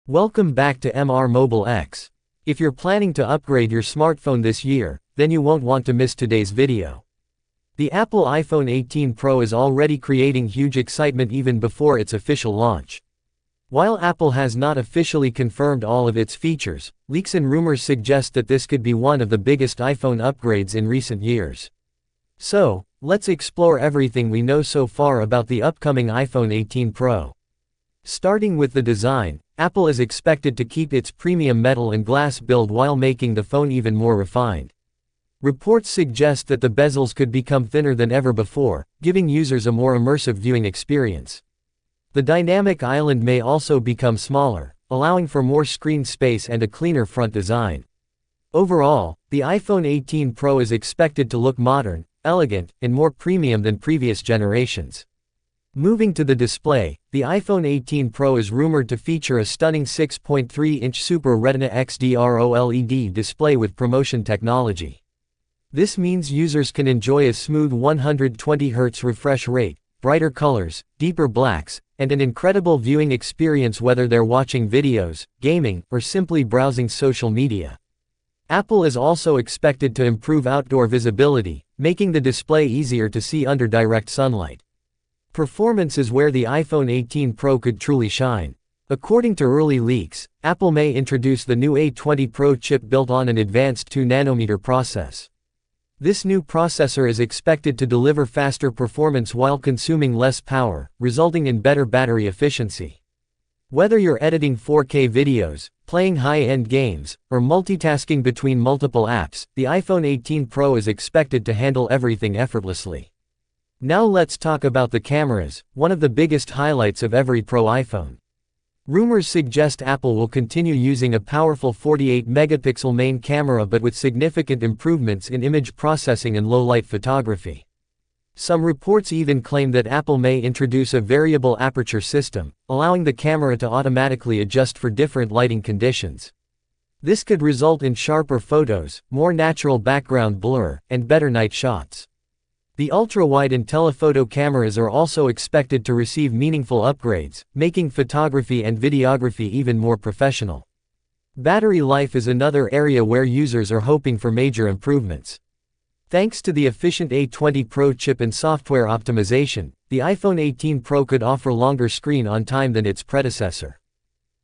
Welcome back to MR Mobile X. If you're planning to upgrade your smartphone this year, then you won't want to miss today's video. The Apple iPhone 18 Pro is already creating huge excitement even before its official launch. While Apple has not officially confirmed all of its features, leaks and rumors suggest that this could be one of the biggest iPhone upgrades in recent years. So, let's explore everything we know so far about the upcoming iPhone 18 Pro. Starting with the design, Apple is expected to keep its premium metal and glass build while making the phone even more refined. Reports suggest that the bezels could become thinner than ever before, giving users a more immersive viewing experience. The dynamic island may also become smaller, allowing for more screen space and a cleaner front design. Overall, the iPhone 18 Pro is expected to look modern, elegant, and more premium than previous generations. Moving to the display, the iPhone 18 Pro is rumored to feature a stunning 6.3-inch Super Retina XDR OLED display with ProMotion technology. This means users can enjoy a smooth 120Hz refresh rate, brighter colors, deeper blacks, and an incredible viewing experience whether they're watching videos, gaming, or simply browsing social media. Apple is also expected to improve outdoor visibility, making the display easier to see under direct sunlight. Performance is where the iPhone 18 Pro could truly shine. According to early leaks, Apple may introduce the new A20 Pro chip built on an advanced 2nm process. This new processor is expected to deliver faster performance while consuming less power, resulting in better battery efficiency. Whether you're editing 4K videos, playing high-end games, or multitasking between multiple apps, the iPhone 18 Pro is expected to handle everything effortlessly. Now let's talk about the cameras, one of the biggest highlights of every Pro iPhone. Rumors suggest Apple will continue using a powerful 48-megapixel main camera but with significant improvements in image processing and low-light photography. Some reports even claim that Apple may introduce a variable aperture system, allowing the camera to automatically adjust for different lighting conditions. This could result in sharper photos, more natural background blur, and better night shots. The ultra-wide and telephoto cameras are also expected to receive meaningful upgrades, making photography and videography even more professional. Battery life is another area where users are hoping for major improvements. Thanks to the efficient A20 Pro chip and software optimization, the iPhone 18 Pro could offer longer screen on time than its predecessor.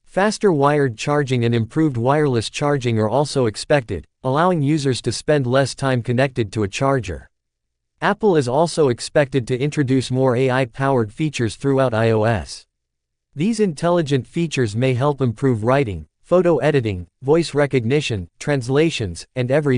Faster wired charging and improved wireless charging are also expected, allowing users to spend less time connected to a charger. Apple is also expected to introduce more AI-powered features throughout iOS. These intelligent features may help improve writing, photo editing, voice recognition, translations, and every